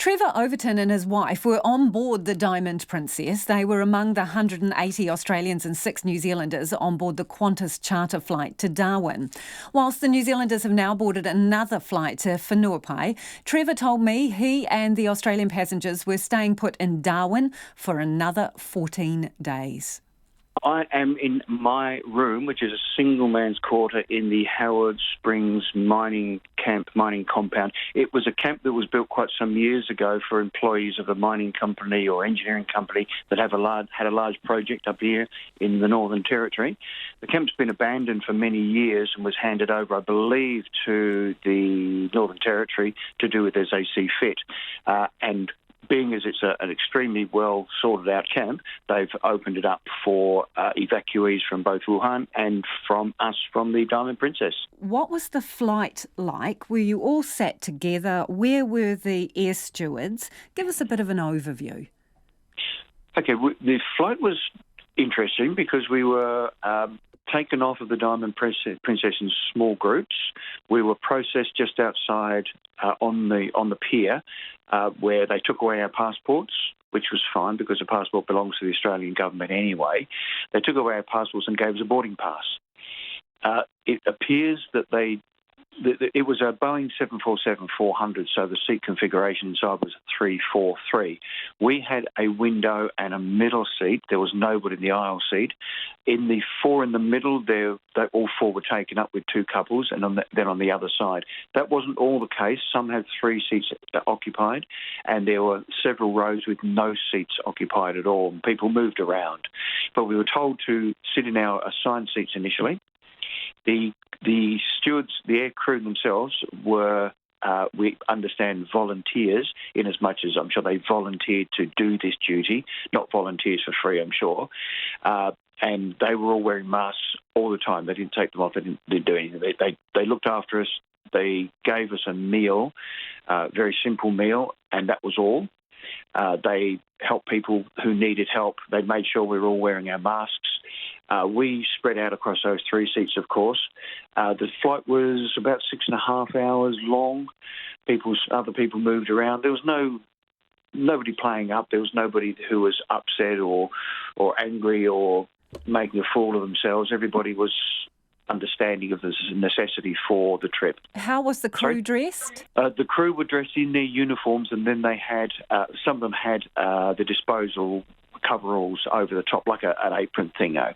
Trevor Overton and his wife were on board the Diamond Princess. They were among the 180 Australians and 6 New Zealanders on board the Qantas charter flight to Darwin. Whilst the New Zealanders have now boarded another flight to Whenuapai, Trevor told me he and the Australian passengers were staying put in Darwin for another 14 days. I am in my room, which is a single man's quarter in the Howard Springs mining compound. It was a camp that was built quite some years ago for employees of a mining company or engineering company that had a large project up here in the Northern Territory. The camp's been abandoned for many years and was handed over, I believe, to the Northern Territory to do with as they see fit. And being as it's an extremely well sorted out camp, they've opened it up for evacuees from both Wuhan and from us from the Diamond Princess. What was the flight like? Were you all sat together? Where were the air stewards? Give us a bit of an overview. Okay, the flight was interesting because we were taken off of the Diamond Princess in small groups. We were processed just outside on the pier where they took away our passports, which was fine because the passport belongs to the Australian government anyway. They took away our passports and gave us a boarding pass. It appears that it was a Boeing 747-400, so the seat configuration inside was 343. We had a window and a middle seat. There was nobody in the aisle seat. In the four in the middle, all four were taken up with two couples, and then on the other side. That wasn't all the case. Some had 3 seats occupied, and there were several rows with no seats occupied at all. People moved around. But we were told to sit in our assigned seats initially. The stewards, the air crew themselves were, we understand, volunteers, in as much as I'm sure they volunteered to do this duty, not volunteers for free, I'm sure. And they were all wearing masks all the time. They didn't take them off. They didn't do anything. They looked after us. They gave us a meal, very simple meal, and that was all. They helped people who needed help. They made sure we were all wearing our masks. We spread out across those 3 seats, of course. The flight was about 6.5 hours long. Other people moved around. There was nobody playing up. There was nobody who was upset or angry or making a fool of themselves. Everybody was understanding of the necessity for the trip. How was the crew dressed? The crew were dressed in their uniforms, and then they had some of them had the disposal coveralls over the top, like an apron thingo.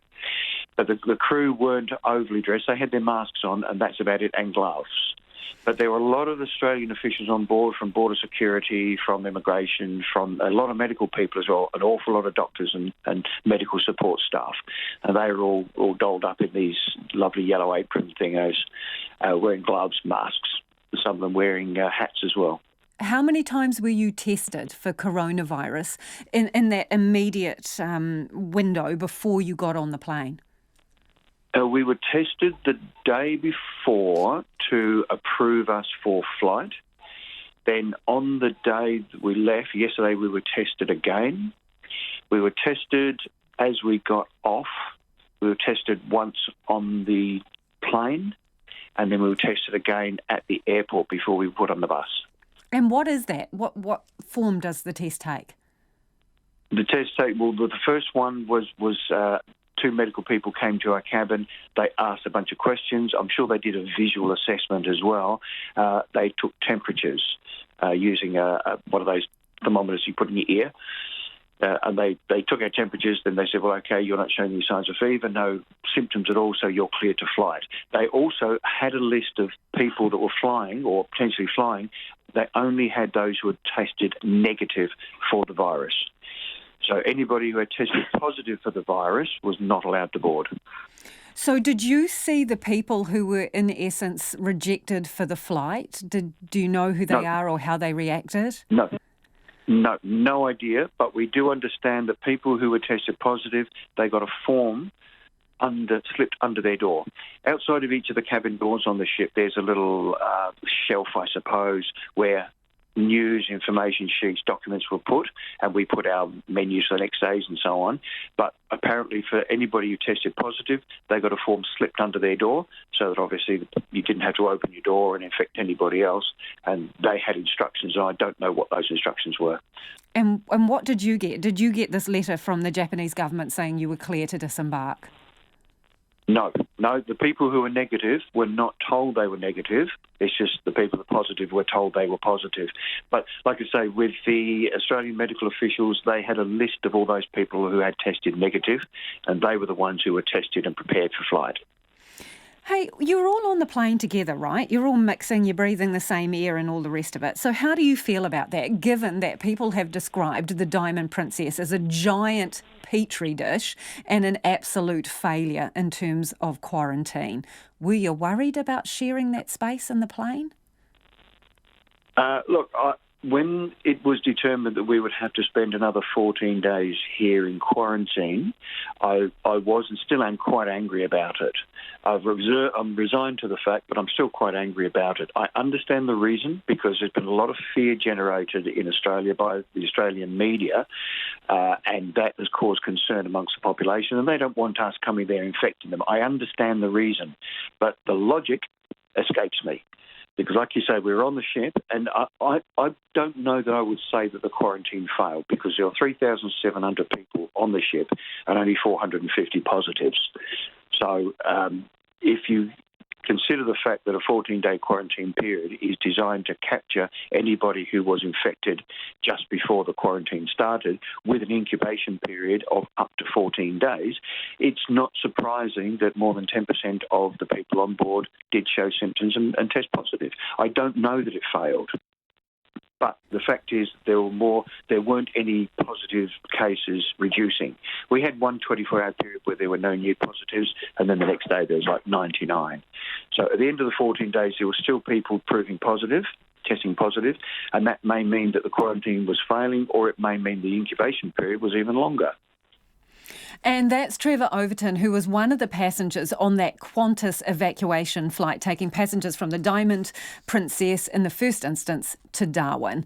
But the crew weren't overly dressed. They had their masks on, and that's about it, and gloves. But there were a lot of Australian officials on board, from border security, from immigration, from a lot of medical people as well, an awful lot of doctors and medical support staff. And they were all dolled up in these lovely yellow apron thingos, wearing gloves, masks, some of them wearing hats as well. How many times were you tested for coronavirus in that immediate window before you got on the plane? We were tested the day before to approve us for flight. Then on the day that we left, yesterday, we were tested again. We were tested as we got off. We were tested once on the plane, and then we were tested again at the airport before we put on the bus. And what is that? What form does the test take? The first one was 2 medical people came to our cabin. They asked a bunch of questions. I'm sure they did a visual assessment as well. They took temperatures using one of those thermometers you put in your ear. And they took our temperatures. Then they said, well, okay, you're not showing any signs of fever, no symptoms at all, so you're clear to flight. They also had a list of people that were flying or potentially flying. They only had those who had tested negative for the virus. So anybody who had tested positive for the virus was not allowed to board. So did you see the people who were, in essence, rejected for the flight? Do you know who they are or how they reacted? No idea, but we do understand that people who were tested positive, they got a form slipped under their door. Outside of each of the cabin doors on the ship, there's a little shelf, I suppose, where news, information sheets, documents were put, and we put our menus for the next days and so on. But apparently for anybody who tested positive, they got a form slipped under their door so that obviously you didn't have to open your door and infect anybody else. And they had instructions, and I don't know what those instructions were. And what did you get? Did you get this letter from the Japanese government saying you were clear to disembark? No, the people who were negative were not told they were negative. It's just the people who were positive were told they were positive. But like I say, with the Australian medical officials, they had a list of all those people who had tested negative, and they were the ones who were tested and prepared for flight. Hey, you're all on the plane together, right? You're all mixing, you're breathing the same air and all the rest of it. So how do you feel about that, given that people have described the Diamond Princess as a giant petri dish and an absolute failure in terms of quarantine? Were you worried about sharing that space in the plane? When it was determined that we would have to spend another 14 days here in quarantine, I was and still am quite angry about it. I'm resigned to the fact, but I'm still quite angry about it. I understand the reason, because there's been a lot of fear generated in Australia by the Australian media, and that has caused concern amongst the population, and they don't want us coming there infecting them. I understand the reason, but the logic escapes me. Because like you say, we were on the ship, and I don't know that I would say that the quarantine failed, because there were 3,700 people on the ship and only 450 positives. So if you consider the fact that a 14-day quarantine period is designed to capture anybody who was infected just before the quarantine started, with an incubation period of up to 14 days, it's not surprising that more than 10% of the people on board did show symptoms and test positive. I don't know that it failed. But the fact is there weren't any positive cases reducing. We had one 24-hour period where there were no new positives, and then the next day there was like 99. So at the end of the 14 days, there were still people proving positive, testing positive, and that may mean that the quarantine was failing, or it may mean the incubation period was even longer. And that's Trevor Overton, who was one of the passengers on that Qantas evacuation flight, taking passengers from the Diamond Princess in the first instance to Darwin.